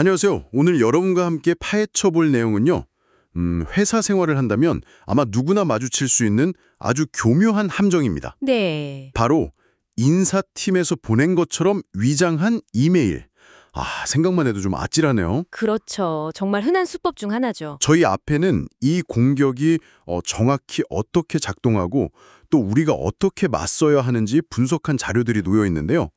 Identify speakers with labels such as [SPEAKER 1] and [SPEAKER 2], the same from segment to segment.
[SPEAKER 1] 안녕하세요. 오늘 여러분과 함께 파헤쳐 볼 내용은요. 회사 생활을 한다면 아마 누구나 마주칠 수 있는 아주 교묘한 함정입니다.
[SPEAKER 2] 네.
[SPEAKER 1] 바로 인사팀에서 보낸 것처럼 위장한 이메일. 생각만 해도 좀 아찔하네요.
[SPEAKER 2] 그렇죠. 정말 흔한 수법 중 하나죠.
[SPEAKER 1] 저희 앞에는 이 공격이 정확히 어떻게 작동하고 또 우리가 어떻게 맞서야 하는지 분석한 자료들이 놓여 있는데요.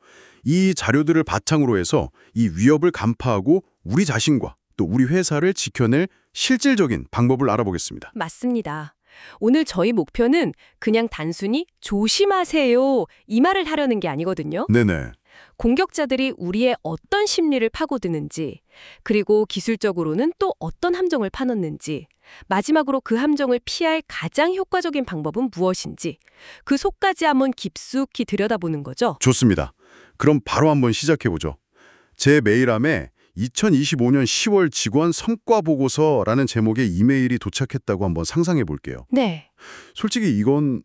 [SPEAKER 1] 이 자료들을 바탕으로 해서 이 위협을 간파하고 우리 자신과 또 우리 회사를 지켜낼 실질적인 방법을 알아보겠습니다.
[SPEAKER 2] 맞습니다. 오늘 저희 목표는 그냥 단순히 조심하세요 이 말을 하려는 게 아니거든요.
[SPEAKER 1] 네네.
[SPEAKER 2] 공격자들이 우리의 어떤 심리를 파고드는지, 그리고 기술적으로는 또 어떤 함정을 파놓는지, 마지막으로 그 함정을 피할 가장 효과적인 방법은 무엇인지 그 속까지 한번 깊숙이 들여다보는 거죠.
[SPEAKER 1] 좋습니다. 그럼 바로 한번 시작해보죠. 제 메일함에 2025년 10월 직원 성과 보고서라는 제목의 이메일이 도착했다고 한번 상상해 볼게요.
[SPEAKER 2] 네.
[SPEAKER 1] 솔직히 이건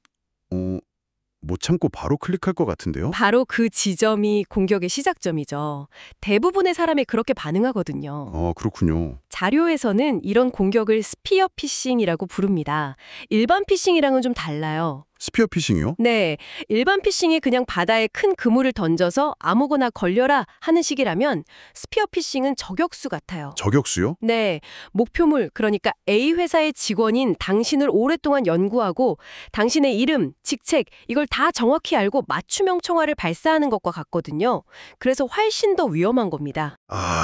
[SPEAKER 1] 못 참고 바로 클릭할 것 같은데요.
[SPEAKER 2] 바로 그 지점이 공격의 시작점이죠. 대부분의 사람이 그렇게 반응하거든요.
[SPEAKER 1] 그렇군요.
[SPEAKER 2] 자료에서는 이런 공격을 스피어 피싱이라고 부릅니다. 일반 피싱이랑은 좀 달라요.
[SPEAKER 1] 스피어 피싱이요?
[SPEAKER 2] 네, 일반 피싱이 그냥 바다에 큰 그물을 던져서 아무거나 걸려라 하는 식이라면 스피어 피싱은 저격수 같아요.
[SPEAKER 1] 저격수요?
[SPEAKER 2] 네, 목표물, 그러니까 A 회사의 직원인 당신을 오랫동안 연구하고 당신의 이름, 직책, 이걸 다 정확히 알고 맞춤형 총알을 발사하는 것과 같거든요. 그래서 훨씬 더 위험한 겁니다.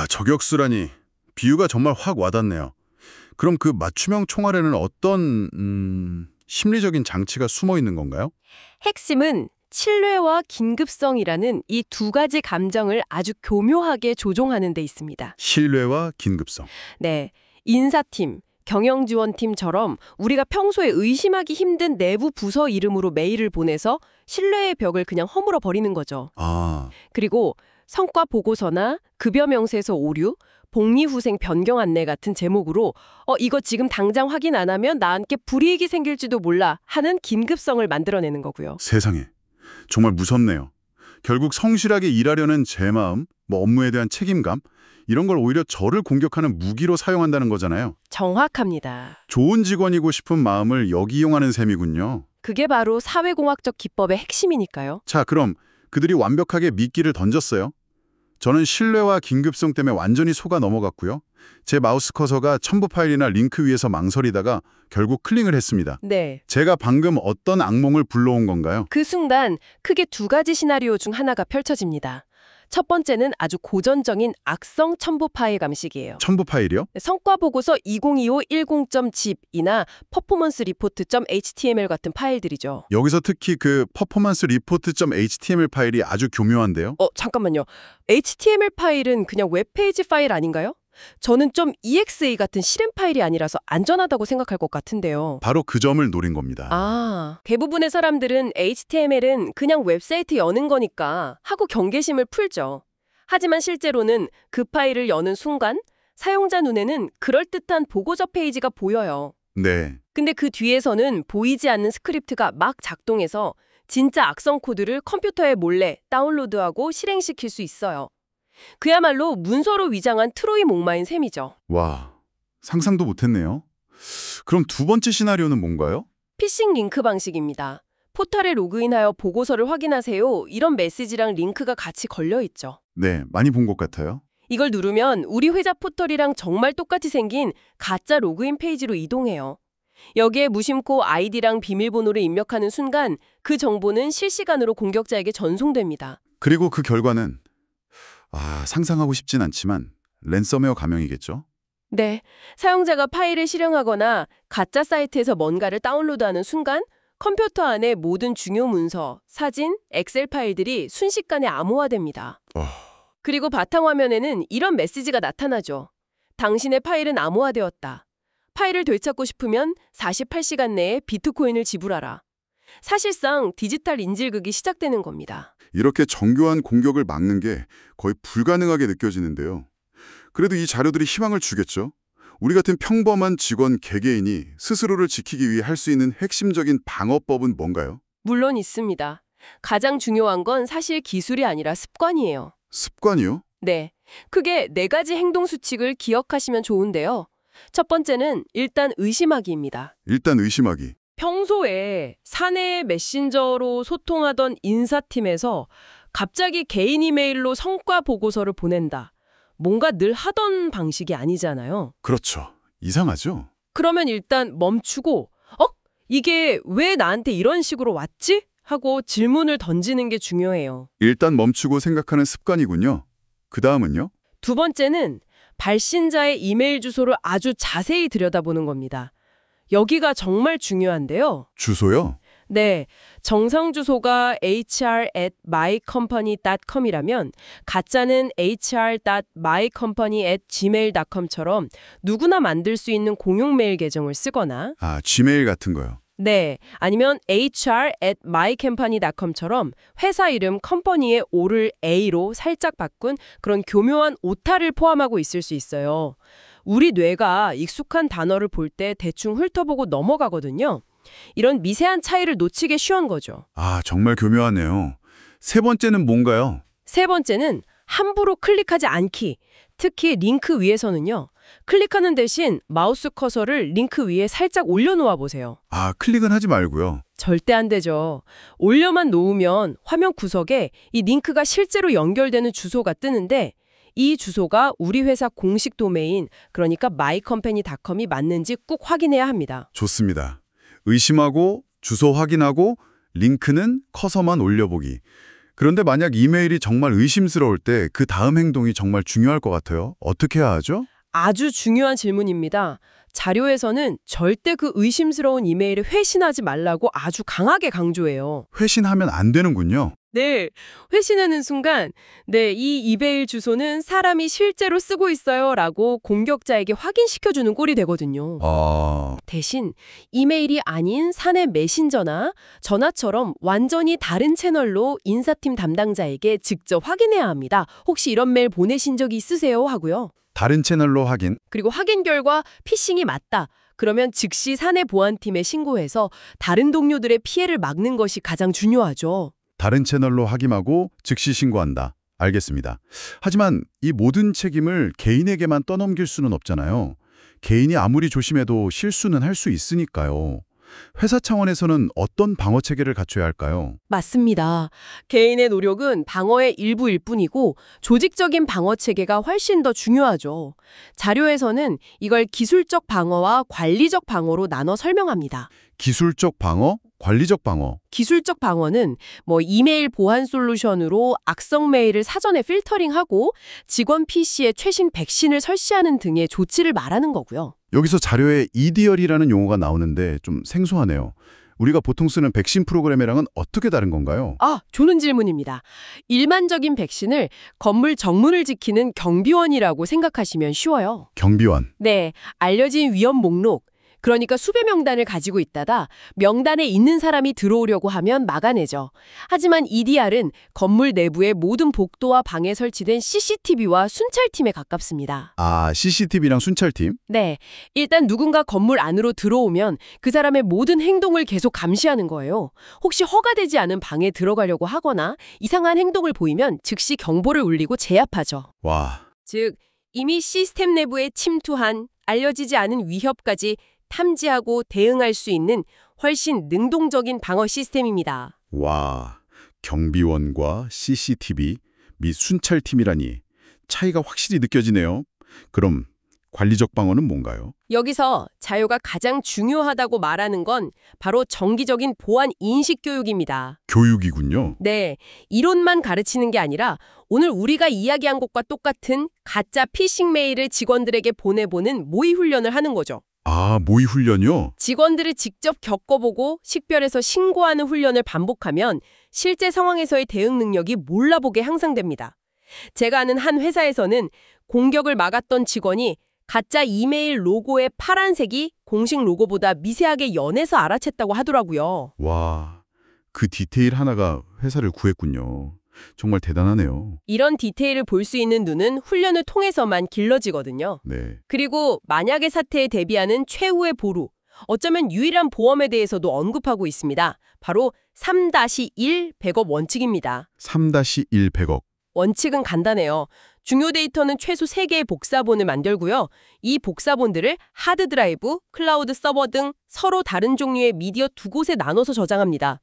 [SPEAKER 1] 저격수라니. 비유가 정말 확 와닿네요. 그럼 그 맞춤형 총알에는 어떤 심리적인 장치가 숨어 있는 건가요?
[SPEAKER 2] 핵심은 신뢰와 긴급성이라는 이 두 가지 감정을 아주 교묘하게 조종하는 데 있습니다.
[SPEAKER 1] 신뢰와 긴급성.
[SPEAKER 2] 네, 인사팀, 경영지원팀처럼 우리가 평소에 의심하기 힘든 내부 부서 이름으로 메일을 보내서 신뢰의 벽을 그냥 허물어 버리는 거죠. 그리고 성과 보고서나 급여 명세서 오류, 복리후생 변경 안내 같은 제목으로 이거 지금 당장 확인 안 하면 나한테 불이익이 생길지도 몰라 하는 긴급성을 만들어내는 거고요.
[SPEAKER 1] 세상에. 정말 무섭네요. 결국 성실하게 일하려는 제 마음, 업무에 대한 책임감, 이런 걸 오히려 저를 공격하는 무기로 사용한다는 거잖아요.
[SPEAKER 2] 정확합니다.
[SPEAKER 1] 좋은 직원이고 싶은 마음을 역이용하는 셈이군요.
[SPEAKER 2] 그게 바로 사회공학적 기법의 핵심이니까요.
[SPEAKER 1] 자, 그럼 그들이 완벽하게 미끼를 던졌어요. 저는 신뢰와 긴급성 때문에 완전히 속아 넘어갔고요. 제 마우스 커서가 첨부 파일이나 링크 위에서 망설이다가 결국 클릭을 했습니다.
[SPEAKER 2] 네.
[SPEAKER 1] 제가 방금 어떤 악몽을 불러온 건가요?
[SPEAKER 2] 그 순간 크게 두 가지 시나리오 중 하나가 펼쳐집니다. 첫 번째는 아주 고전적인 악성 첨부 파일 감식이에요.
[SPEAKER 1] 첨부 파일이요?
[SPEAKER 2] 성과 보고서 2025-10.zip이나 퍼포먼스 리포트.html 같은 파일들이죠.
[SPEAKER 1] 여기서 특히 그 퍼포먼스 리포트.html 파일이 아주 교묘한데요.
[SPEAKER 2] 잠깐만요. HTML 파일은 그냥 웹페이지 파일 아닌가요? 저는 .exa 같은 실행 파일이 아니라서 안전하다고 생각할 것 같은데요.
[SPEAKER 1] 바로 그 점을 노린 겁니다.
[SPEAKER 2] 대부분의 사람들은 HTML은 그냥 웹사이트 여는 거니까 하고 경계심을 풀죠. 하지만 실제로는 그 파일을 여는 순간 사용자 눈에는 그럴듯한 보고서 페이지가 보여요.
[SPEAKER 1] 네.
[SPEAKER 2] 근데 그 뒤에서는 보이지 않는 스크립트가 막 작동해서 진짜 악성 코드를 컴퓨터에 몰래 다운로드하고 실행시킬 수 있어요. 그야말로 문서로 위장한 트로이 목마인 셈이죠.
[SPEAKER 1] 와, 상상도 못했네요. 그럼 두 번째 시나리오는 뭔가요?
[SPEAKER 2] 피싱 링크 방식입니다. 포털에 로그인하여 보고서를 확인하세요. 이런 메시지랑 링크가 같이 걸려 있죠.
[SPEAKER 1] 네, 많이 본 것 같아요.
[SPEAKER 2] 이걸 누르면 우리 회사 포털이랑 정말 똑같이 생긴 가짜 로그인 페이지로 이동해요. 여기에 무심코 아이디랑 비밀번호를 입력하는 순간 그 정보는 실시간으로 공격자에게 전송됩니다.
[SPEAKER 1] 그리고 그 결과는 상상하고 싶진 않지만 랜섬웨어 감염이겠죠?
[SPEAKER 2] 네, 사용자가 파일을 실행하거나 가짜 사이트에서 뭔가를 다운로드하는 순간 컴퓨터 안에 모든 중요 문서, 사진, 엑셀 파일들이 순식간에 암호화됩니다. 그리고 바탕화면에는 이런 메시지가 나타나죠. 당신의 파일은 암호화되었다. 파일을 되찾고 싶으면 48시간 내에 비트코인을 지불하라. 사실상 디지털 인질극이 시작되는 겁니다.
[SPEAKER 1] 이렇게 정교한 공격을 막는 게 거의 불가능하게 느껴지는데요. 그래도 이 자료들이 희망을 주겠죠? 우리 같은 평범한 직원 개개인이 스스로를 지키기 위해 할 수 있는 핵심적인 방어법은 뭔가요?
[SPEAKER 2] 물론 있습니다. 가장 중요한 건 사실 기술이 아니라 습관이에요.
[SPEAKER 1] 습관이요?
[SPEAKER 2] 네. 크게 네 가지 행동 수칙을 기억하시면 좋은데요. 첫 번째는 일단 의심하기입니다.
[SPEAKER 1] 일단 의심하기.
[SPEAKER 2] 평소에 사내 메신저로 소통하던 인사팀에서 갑자기 개인 이메일로 성과 보고서를 보낸다. 뭔가 늘 하던 방식이 아니잖아요.
[SPEAKER 1] 그렇죠. 이상하죠?
[SPEAKER 2] 그러면 일단 멈추고 이게 왜 나한테 이런 식으로 왔지? 하고 질문을 던지는 게 중요해요.
[SPEAKER 1] 일단 멈추고 생각하는 습관이군요. 그 다음은요?
[SPEAKER 2] 두 번째는 발신자의 이메일 주소를 아주 자세히 들여다보는 겁니다. 여기가 정말 중요한데요.
[SPEAKER 1] 주소요?
[SPEAKER 2] 네, 정상 주소가 hr@mycompany.com이라면 가짜는 hr.mycompany@gmail.com처럼 누구나 만들 수 있는 공용 메일 계정을 쓰거나
[SPEAKER 1] 지메일 같은 거요.
[SPEAKER 2] 네, 아니면 hr@mycompany.com처럼 회사 이름 컴퍼니의 O를 A로 살짝 바꾼 그런 교묘한 오타를 포함하고 있을 수 있어요. 우리 뇌가 익숙한 단어를 볼 때 대충 훑어보고 넘어가거든요. 이런 미세한 차이를 놓치기 쉬운 거죠.
[SPEAKER 1] 정말 교묘하네요. 세 번째는 뭔가요?
[SPEAKER 2] 세 번째는 함부로 클릭하지 않기. 특히 링크 위에서는요. 클릭하는 대신 마우스 커서를 링크 위에 살짝 올려놓아 보세요.
[SPEAKER 1] 클릭은 하지 말고요.
[SPEAKER 2] 절대 안 되죠. 올려만 놓으면 화면 구석에 이 링크가 실제로 연결되는 주소가 뜨는데 이 주소가 우리 회사 공식 도메인, 그러니까 mycompany.com이 맞는지 꼭 확인해야 합니다.
[SPEAKER 1] 좋습니다. 의심하고 주소 확인하고 링크는 커서만 올려보기. 그런데 만약 이메일이 정말 의심스러울 때 그 다음 행동이 정말 중요할 것 같아요. 어떻게 해야 하죠?
[SPEAKER 2] 아주 중요한 질문입니다. 자료에서는 절대 그 의심스러운 이메일에 회신하지 말라고 아주 강하게 강조해요.
[SPEAKER 1] 회신하면 안 되는군요.
[SPEAKER 2] 네, 회신하는 순간 이 이메일 주소는 사람이 실제로 쓰고 있어요 라고 공격자에게 확인시켜주는 꼴이 되거든요. 대신 이메일이 아닌 사내 메신저나 전화처럼 완전히 다른 채널로 인사팀 담당자에게 직접 확인해야 합니다. 혹시 이런 메일 보내신 적이 있으세요? 하고요.
[SPEAKER 1] 다른 채널로 확인.
[SPEAKER 2] 그리고 확인 결과 피싱이 맞다. 그러면 즉시 사내 보안팀에 신고해서 다른 동료들의 피해를 막는 것이 가장 중요하죠.
[SPEAKER 1] 다른 채널로 확인하고 즉시 신고한다. 알겠습니다. 하지만 이 모든 책임을 개인에게만 떠넘길 수는 없잖아요. 개인이 아무리 조심해도 실수는 할 수 있으니까요. 회사 차원에서는 어떤 방어 체계를 갖춰야 할까요?
[SPEAKER 2] 맞습니다. 개인의 노력은 방어의 일부일 뿐이고 조직적인 방어 체계가 훨씬 더 중요하죠. 자료에서는 이걸 기술적 방어와 관리적 방어로 나눠 설명합니다.
[SPEAKER 1] 기술적 방어, 관리적 방어.
[SPEAKER 2] 기술적 방어는 이메일 보안 솔루션으로 악성 메일을 사전에 필터링하고 직원 PC에 최신 백신을 설치하는 등의 조치를 말하는 거고요.
[SPEAKER 1] 여기서 자료에 EDR이라는 용어가 나오는데 좀 생소하네요. 우리가 보통 쓰는 백신 프로그램이랑은 어떻게 다른 건가요?
[SPEAKER 2] 좋은 질문입니다. 일반적인 백신을 건물 정문을 지키는 경비원이라고 생각하시면 쉬워요.
[SPEAKER 1] 경비원.
[SPEAKER 2] 네, 알려진 위험 목록, 그러니까 수배 명단을 가지고 있다가 명단에 있는 사람이 들어오려고 하면 막아내죠. 하지만 EDR은 건물 내부의 모든 복도와 방에 설치된 CCTV와 순찰팀에 가깝습니다.
[SPEAKER 1] CCTV랑 순찰팀?
[SPEAKER 2] 네, 일단 누군가 건물 안으로 들어오면 그 사람의 모든 행동을 계속 감시하는 거예요. 혹시 허가되지 않은 방에 들어가려고 하거나 이상한 행동을 보이면 즉시 경보를 울리고 제압하죠. 즉, 이미 시스템 내부에 침투한 알려지지 않은 위협까지 탐지하고 대응할 수 있는 훨씬 능동적인 방어 시스템입니다.
[SPEAKER 1] 경비원과 CCTV 및 순찰팀이라니 차이가 확실히 느껴지네요. 그럼 관리적 방어는 뭔가요?
[SPEAKER 2] 여기서 자료가 가장 중요하다고 말하는 건 바로 정기적인 보안 인식 교육입니다.
[SPEAKER 1] 교육이군요.
[SPEAKER 2] 네, 이론만 가르치는 게 아니라 오늘 우리가 이야기한 것과 똑같은 가짜 피싱 메일을 직원들에게 보내보는 모의 훈련을 하는 거죠.
[SPEAKER 1] 모의 훈련이요?
[SPEAKER 2] 직원들을 직접 겪어보고 식별해서 신고하는 훈련을 반복하면 실제 상황에서의 대응 능력이 몰라보게 향상됩니다. 제가 아는 한 회사에서는 공격을 막았던 직원이 가짜 이메일 로고의 파란색이 공식 로고보다 미세하게 연해서 알아챘다고 하더라고요.
[SPEAKER 1] 그 디테일 하나가 회사를 구했군요. 정말 대단하네요.
[SPEAKER 2] 이런 디테일을 볼 수 있는 눈은 훈련을 통해서만 길러지거든요.
[SPEAKER 1] 네.
[SPEAKER 2] 그리고 만약의 사태에 대비하는 최후의 보루, 어쩌면 유일한 보험에 대해서도 언급하고 있습니다. 바로 3-1 백업 원칙입니다.
[SPEAKER 1] 3-1 백업.
[SPEAKER 2] 원칙은 간단해요. 중요 데이터는 최소 3개의 복사본을 만들고요. 이 복사본들을 하드드라이브, 클라우드 서버 등 서로 다른 종류의 미디어 2곳에 나눠서 저장합니다.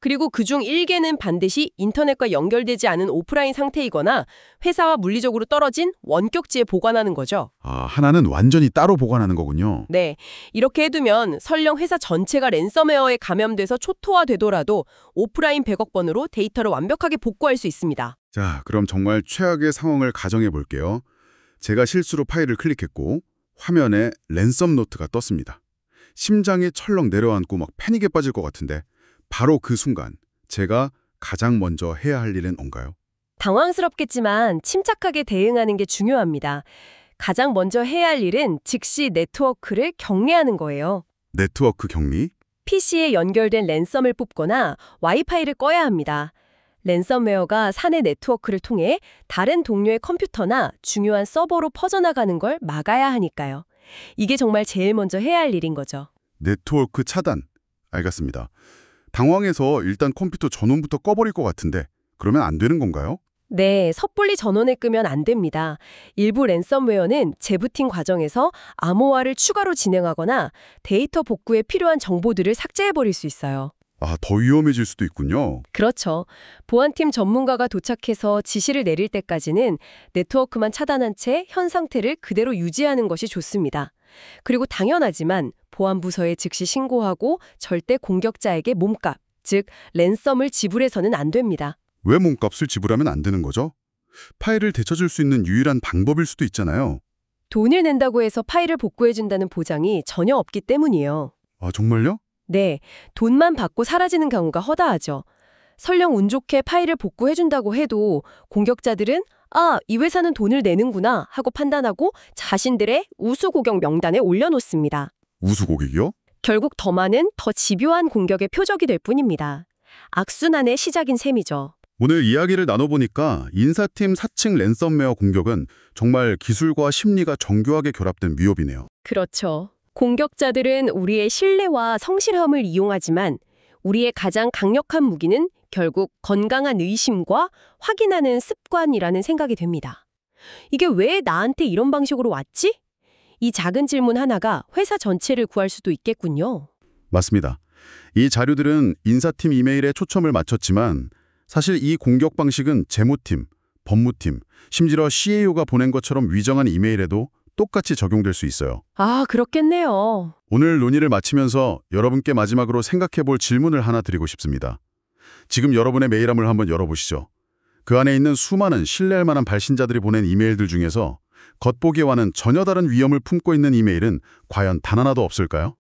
[SPEAKER 2] 그리고 그중 1개는 반드시 인터넷과 연결되지 않은 오프라인 상태이거나 회사와 물리적으로 떨어진 원격지에 보관하는 거죠.
[SPEAKER 1] 아, 하나는 완전히 따로 보관하는 거군요.
[SPEAKER 2] 네, 이렇게 해두면 설령 회사 전체가 랜섬웨어에 감염돼서 초토화되더라도 오프라인 백업번으로 데이터를 완벽하게 복구할 수 있습니다.
[SPEAKER 1] 자, 그럼 정말 최악의 상황을 가정해 볼게요. 제가 실수로 파일을 클릭했고 화면에 랜섬 노트가 떴습니다. 심장이 철렁 내려앉고 막 패닉에 빠질 것 같은데 바로 그 순간 제가 가장 먼저 해야 할 일은 뭔가요?
[SPEAKER 2] 당황스럽겠지만 침착하게 대응하는 게 중요합니다. 가장 먼저 해야 할 일은 즉시 네트워크를 경리하는 거예요.
[SPEAKER 1] 네트워크 격리?
[SPEAKER 2] PC에 연결된 랜섬을 뽑거나 와이파이를 꺼야 합니다. 랜섬웨어가 사내 네트워크를 통해 다른 동료의 컴퓨터나 중요한 서버로 퍼져나가는 걸 막아야 하니까요. 이게 정말 제일 먼저 해야 할 일인 거죠.
[SPEAKER 1] 네트워크 차단. 알겠습니다. 당황해서 일단 컴퓨터 전원부터 꺼버릴 것 같은데 그러면 안 되는 건가요?
[SPEAKER 2] 네, 섣불리 전원을 끄면 안 됩니다. 일부 랜섬웨어는 재부팅 과정에서 암호화를 추가로 진행하거나 데이터 복구에 필요한 정보들을 삭제해버릴 수 있어요.
[SPEAKER 1] 아, 더 위험해질 수도 있군요.
[SPEAKER 2] 그렇죠. 보안팀 전문가가 도착해서 지시를 내릴 때까지는 네트워크만 차단한 채 현 상태를 그대로 유지하는 것이 좋습니다. 그리고 당연하지만 보안부서에 즉시 신고하고 절대 공격자에게 몸값, 즉 랜섬을 지불해서는 안 됩니다.
[SPEAKER 1] 왜 몸값을 지불하면 안 되는 거죠? 파일을 되찾을 수 있는 유일한 방법일 수도 있잖아요.
[SPEAKER 2] 돈을 낸다고 해서 파일을 복구해준다는 보장이 전혀 없기 때문이에요.
[SPEAKER 1] 아, 정말요?
[SPEAKER 2] 네, 돈만 받고 사라지는 경우가 허다하죠. 설령 운 좋게 파일을 복구해준다고 해도 공격자들은 이 회사는 돈을 내는구나 하고 판단하고 자신들의 우수고객 명단에 올려놓습니다.
[SPEAKER 1] 우수고객이요?
[SPEAKER 2] 결국 더 많은, 더 집요한 공격의 표적이 될 뿐입니다. 악순환의 시작인 셈이죠.
[SPEAKER 1] 오늘 이야기를 나눠보니까 인사팀 사칭 랜섬웨어 공격은 정말 기술과 심리가 정교하게 결합된 위협이네요.
[SPEAKER 2] 그렇죠. 공격자들은 우리의 신뢰와 성실함을 이용하지만 우리의 가장 강력한 무기는 결국 건강한 의심과 확인하는 습관이라는 생각이 됩니다. 이게 왜 나한테 이런 방식으로 왔지? 이 작은 질문 하나가 회사 전체를 구할 수도 있겠군요.
[SPEAKER 1] 맞습니다. 이 자료들은 인사팀 이메일에 초점을 맞췄지만 사실 이 공격 방식은 재무팀, 법무팀, 심지어 CAO가 보낸 것처럼 위정한 이메일에도 똑같이 적용될 수 있어요.
[SPEAKER 2] 아, 그렇겠네요.
[SPEAKER 1] 오늘 논의를 마치면서 여러분께 마지막으로 생각해 볼 질문을 하나 드리고 싶습니다. 지금 여러분의 메일함을 한번 열어보시죠. 그 안에 있는 수많은 신뢰할 만한 발신자들이 보낸 이메일들 중에서 겉보기와는 전혀 다른 위험을 품고 있는 이메일은 과연 단 하나도 없을까요?